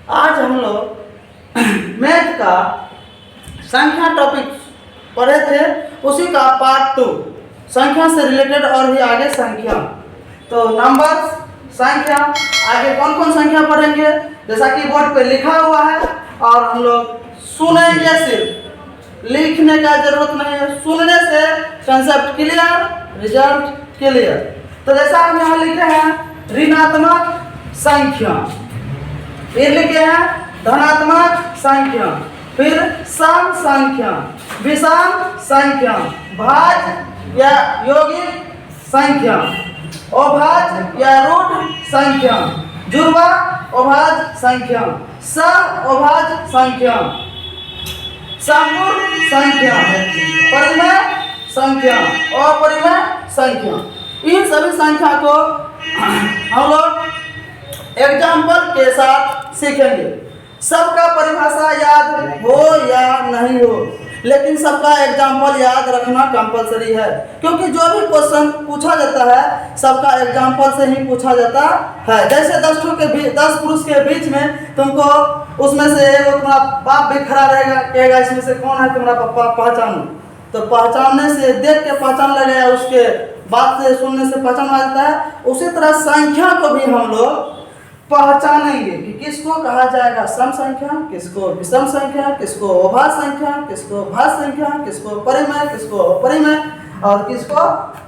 आज हम लोग मैथ का संख्या टॉपिक पढ़े थे, उसी का पार्ट 2 संख्या से रिलेटेड और भी आगे संख्या। तो नंबर्स, संख्या, आगे कौन कौन संख्या पढ़ेंगे जैसा कि बोर्ड पे लिखा हुआ है, और हम लोग सुनेंगे, सिर्फ लिखने का जरूरत नहीं है, सुनने से कंसेप्ट क्लियर, रिजल्ट क्लियर। तो जैसा हम यहाँ लिखे हैं ऋणात्मक संख्या, फिर लिखे हैं धनात्मक संख्या, फिर सम संख्या, विषम संख्या, भाज्य या यौगिक संख्या, अभाज्य या रूट संख्या, जुड़वा अभाज्य संख्या, सह-अभाज्य संख्या, संपूर्ण संख्या, परिमेय संख्या, अपरिमेय संख्या। इन सभी संख्या को हम लोग एग्जाम्पल के साथ सीखेंगे। सबका परिभाषा याद हो या नहीं हो, लेकिन सबका एग्जाम्पल याद रखना कंपलसरी है, क्योंकि जो भी क्वेश्चन पूछा जाता है सबका एग्जाम्पल से ही पूछा जाता है। जैसे 10 पुरुष के बीच में तुमको उसमें से तुम्हारा बाप भी खड़ा रहेगा, कहेगा इसमें से कौन है तुम्हारा पापा, पहचानो। तो पहचानने से, देख के पहचान लगेगा, उसके बात से, सुनने से पहचान आ जाता है। उसी तरह संख्या को भी हम लोग पहचानेंगे कि किसको कहा जाएगा सम संख्या, किसको विषम संख्या, किसको अभाज्य संख्या, किसको भाज्य संख्या, किसको परिमेय, किसको अपरिमेय और किसको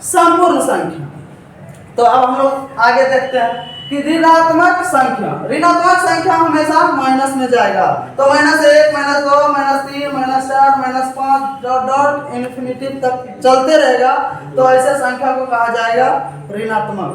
संपूर्ण संख्या। तो अब हम लोग आगे देखते हैं कि ऋणात्मक संख्या। ऋणात्मक संख्या हमेशा माइनस में जाएगा, तो -1, -2, -3, -4, -5 डॉट डॉट इन्फिनिटी तक चलते रहेगा। तो ऐसे संख्या को कहा जाएगा ऋणात्मक।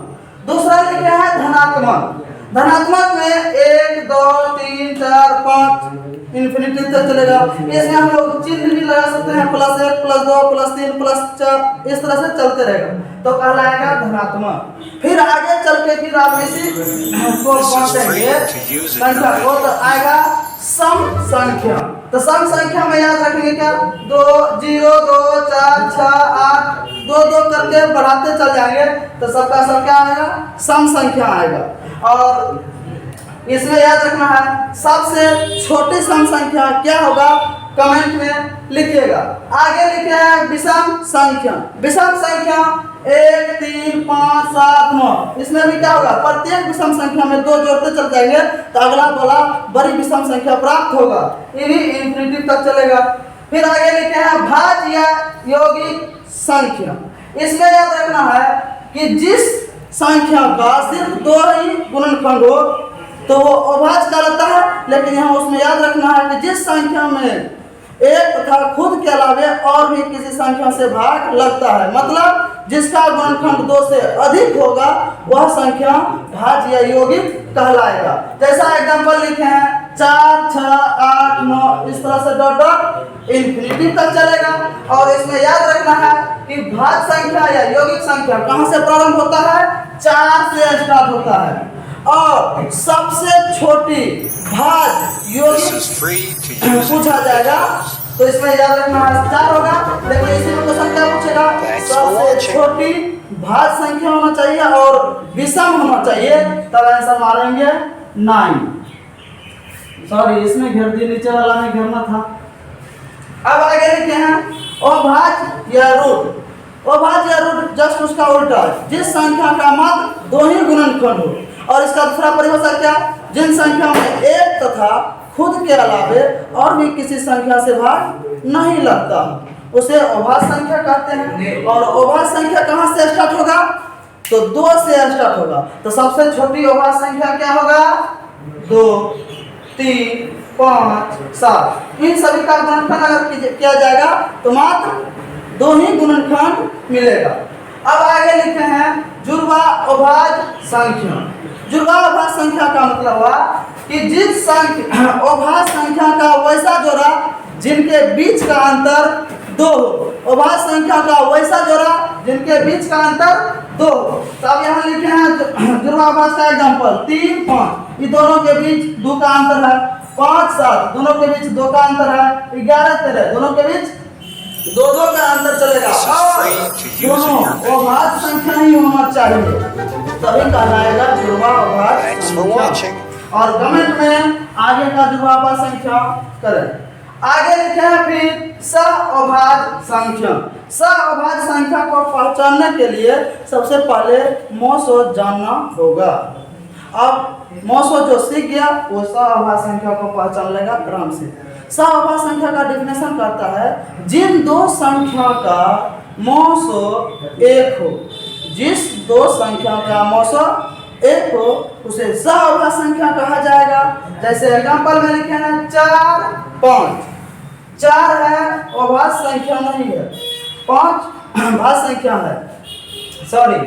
दूसरा लिखा है धनात्मक। धनात्मक में 1, 2, 3, 4, 5 इन्फिनिटी तक चलेगा। इसमें हम लोग चिन्ह भी लगा सकते हैं, +1, +2, +3, +4, इस तरह से चलते रहेगा, तो कहलाएगा धनात्मक। फिर आगे चल के फिर आप इसी को बांटेंगे संख्या को, तो आएगा सम संख्या। तो सम संख्या में याद रखेंगे क्या, 2, 0, 2, 4, 6, 8, 2 करके बढ़ाते चल जाएंगे, तो सबका सब क्या आएगा, सम संख्या आएगा। और इसमें याद रखना है सबसे छोटी सम संख्या क्या होगा, कमेंट में लिखिएगा। आगे लिखे हैं विषम संख्या। विषम संख्या 1, 3, 5, 7, 9, इसमें भी क्या होगा, प्रत्येक विषम संख्या में 2 जोड़ते चल जाएंगे, तो अगला वाला बड़ी विषम संख्या प्राप्त होगा, ये भी इन्फिनिटी तक चलेगा। फिर आगे लिखे हैं भाज्य या यौगिक संख्या। इसमें याद रखना है कि जिस संख्या का सिर्फ 2 ही गुणनखंड हो तो वो अभाज्य कहलाता है, लेकिन यहाँ उसमें याद रखना है कि जिस संख्या में एक तथा खुद के अलावे और भी किसी संख्या से भाग लगता है, मतलब जिसका गुणनखंड 2 से अधिक होगा, वह संख्या भाज्य या यौगिक कहलाएगा। जैसा एग्जाम्पल लिखे हैं 4, 6, 8, 9, इस तरह से डॉट डॉट इन्फिनिटी तक चलेगा। और इसमें याद रखना है कि भाज्य संख्या या यौगिक संख्या कहाँ से प्रारंभ होता है, 4 से स्टार्ट होता है, और सबसे छोटी भाज्य यौगिक पूछा जाएगा, तो इसमें याद रखना है 4 होगा, लेकिन इसी में क्वेश्चन क्या पूछेगा, सबसे छोटी भाज्य संख्या होना चाहिए और विषम होना चाहिए, तब आंसर मारेंगे 9। सॉरी, इसमें घेर दिए, नीचे वाला में घेरना था। अब आगे लिखे हैं अभाज्य या रूट। अभाज्य या रूट जस्ट उसका उल्टा, जिस संख्या का मात्र 2 ही गुणनखंड हो। और इसका दूसरा परिभाषा क्या, जिन संख्या में एक तथा खुद के अलावे और भी किसी संख्या से भाग नहीं लगता, उसे अभाज्य संख्या कहते हैं। और अभाज्य संख्या कहाँ से स्टार्ट होगा, तो 2 से स्टार्ट होगा। तो सबसे छोटी अभाज्य संख्या क्या होगा, 2, 3, 5, 7। इन सभी का गुणनखंड अगर किया जाएगा तो मात्र 2 ही गुणनखंड मिलेगा। अब आगे लिखे हैं जुड़वा अभाज्य संख्या। जुड़वा अभाज्य संख्या का मतलब हुआ कि जिस संख्या अभाज्य संख्या का वैसा जोड़ा जिनके बीच का अंतर 2 हो। अभाज्य संख्या का वैसा जोड़ा जिनके बीच का अंतर 2 हो। तो अब यहाँ लिखे हैं जुड़वा अभाज्य का एग्जाम्पल 3, 5, ये दोनों के बीच 2 का अंतर है। 5, 7, दोनों के बीच 2 का अंतर है। 11, 13, दोनों के बीच 2 का अंतर चलेगा। दोनों अभाज्य संख्या ही होना चाहिए, तभी कहलाएगा जुड़वा अभाज्य संख्या। और कमेंट में आगे का ध्रुवाभाज्य संख्या करें। आगे लिखे हैं फिर सहअभाज्य संख्या। सहअभाज्य संख्या को पहचानने के लिए सबसे पहले मौसो जानना होगा। अब मौसो जो सीख गया वो सहअभाज्य संख्या को पहचान लेगा क्रम से। सहअभाज्य संख्या का डेफिनेशन करता है जिन दो संख्या का मौसो एक हो, जिस दो संख्या का मौसो एक हो उसे सहअभाज्य संख्या कहा जाएगा। जैसे एग्जांपल में लिखे हैं 4 5। 4 है अभाज्य संख्या नहीं है, 5 भाज्य संख्या है, सॉरी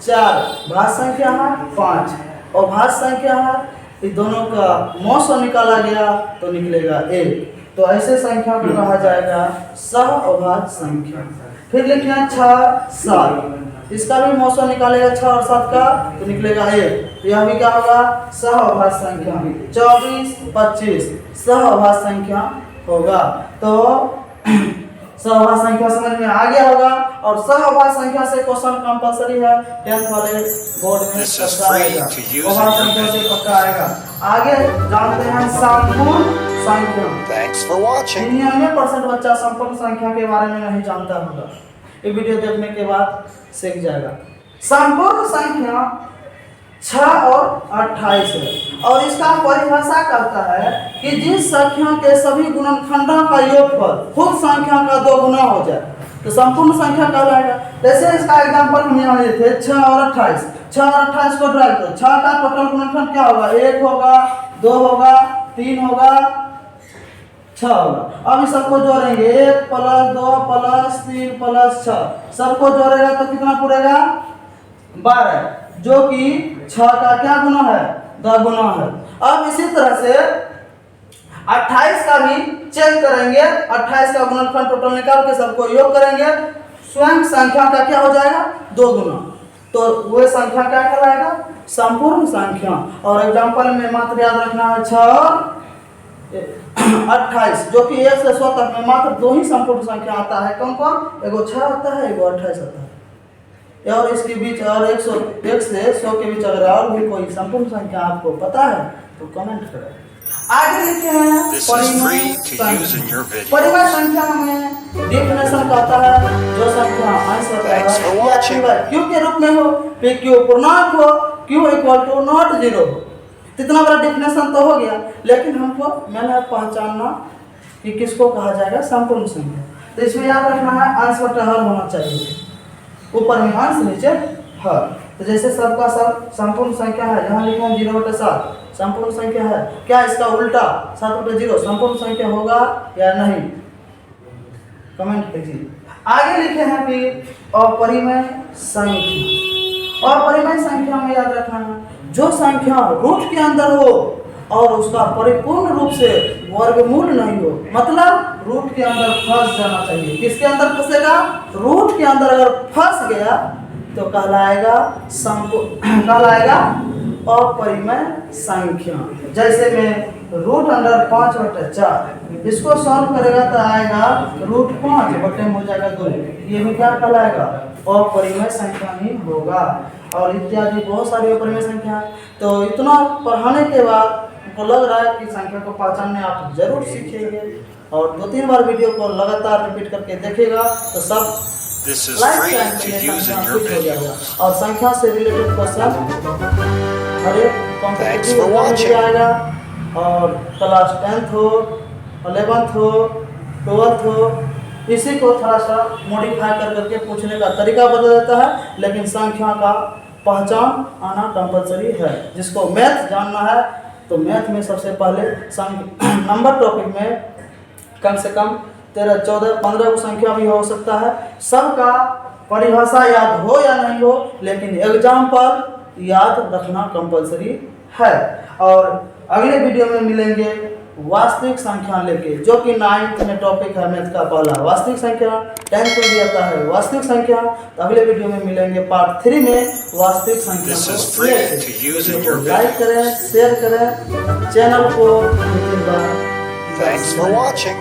4 भाज्य संख्या है, 5 अभाज्य संख्या है। इन दोनों का मौसो निकाला गया तो निकलेगा 1, तो ऐसे संख्या को कहा जाएगा सहअभाज्य संख्या। फिर लिखे हैं 6 7, इसका भी मौसो निकालेगा 6 और 7 का तो निकलेगा 1, तो यह भी क्या होगा सहअभाज्य संख्या। 24 25 सहअभाज्य संख्या होगा। तो सहअभाज्य संख्या समझ में आ गया होगा और सहअभाज्य संख्या से क्वेश्चन कंपलसरी है 10th वाले बोर्ड में पक्का आएगा, अभाज्य संख्या से पक्का आएगा। आगे जानते हैं संपूर्ण संख्या। 99% बच्चा संपूर्ण संख्या के बारे में नहीं जानता होगा, ये वीडियो देखने के बाद सीख जाएगा। संपूर्ण संख्या 6 और 28 है और इसका परिभाषा करता है कि जिस संख्या के सभी गुणनखंडों का योगफल खुद संख्या का 2 गुना हो जाए तो संपूर्ण संख्या कहलाएगा। जैसे इसका एग्जांपल हम यहाँ लिए थे 6 और 28। 6 और 28 को ड्रैग करो, 6 का टोटल गुणनखंड क्या होगा 1 होगा, 2 होगा, 3 होगा, 6 होगा। अब इस सबको जोड़ेंगे 1 + 2 + 3 + 6, सबको जोड़ेगा तो कितना पूरेगा 12, जो कि 6 का क्या गुना है 10 गुना है। अब इसी तरह से 28 का भी चेक करेंगे, 28 का गुणनखंड टोटल निकाल के सबको योग करेंगे, स्वयं संख्या का क्या हो जाएगा 2 गुना, तो वह संख्या क्या कहलाएगा संपूर्ण संख्या। और एग्जांपल में मात्र याद रखना है 6 और 28, जो कि 1 से 100 तक में मात्र 2 ही संपूर्ण संख्या आता है। कौन कौन, एगो 6 आता है, एगो 28 आता है। और इसके बीच और 1 से 100 के बीच अगर और भी कोई संपूर्ण संख्या आपको पता है तो कमेंट करें। आगे लिखे हैं परिमेय संख्या। परिमेय संख्या में डेफिनेशन कहता है जो संख्या अंश होता है क्यू के रूप में हो, फिर क्यू पूर्णांक हो, क्यू = नॉट 0 हो। इतना बड़ा डेफिनेशन तो हो गया, लेकिन हमको मैंने पहचानना कि किसको कहा जाएगा संपूर्ण संख्या। तो इसमें याद रखना है अंश बटा हर होना चाहिए, ऊपर में अंश नीचे हर। तो जैसे सबका सब संपूर्ण संख्या है, यहाँ लिखा है 0/7 संपूर्ण संख्या है, क्या इसका उल्टा 7/0 संपूर्ण संख्या होगा या नहीं, कमेंट कीजिए। आगे लिखे हैं फिर अपरिमेय संख्या। अपरिमेय संख्या में याद रखना है जो संख्या रूट के अंदर हो और उसका परिपूर्ण रूप से वर्गमूल नहीं हो, मतलब रूट के अंदर फंस जाना चाहिए। किसके अंदर फंसेगा, रूट के अंदर अगर फंस गया तो कहलाएगा अपरिमेय संख्या। जैसे में रूट अंडर 5/4 इसको सॉल्व करेगा तो आएगा √5 बटे में हो जाएगा 2, ये भी क्या कहलाएगा अपरिमेय संख्या ही होगा। और इत्यादि बहुत सारी अपरिमेय संख्या। तो इतना पढ़ाने के बाद हमको लग रहा है कि संख्या को पहचानने आप जरूर सीखेंगे और 2-3 बार वीडियो को लगातार रिपीट करके देखेगा तो सब लाइफ टाइम के लिए संख्या फिट हो जाएगा। और संख्या से रिलेटेड क्वेश्चन हर एक कॉम्पिटिटिव एग्जाम में आएगा, और क्लास 10th हो, 11th हो, 12th हो, इसी को थोड़ा सा मॉडिफाई कर करके पूछने का तरीका बदल देता है, लेकिन संख्या का पहचान आना कंपलसरी है। जिसको मैथ जानना है तो मैथ में सबसे पहले नंबर टॉपिक में कम से कम 13 14 15 को संख्या भी हो सकता है, सबका परिभाषा याद हो या नहीं हो, लेकिन एग्जाम्पल याद रखना कंपलसरी है। और अगले वीडियो में मिलेंगे वास्तविक संख्या लेके, जो कि 9th में टॉपिक है मैथ का पहला वास्तविक संख्या, 10th में भी आता है वास्तविक संख्या। तो अगले वीडियो में मिलेंगे पार्ट 3 में वास्तविक संख्या को लाइक करें, शेयर करें, चैनल को 2-3 बार। Thanks for watching.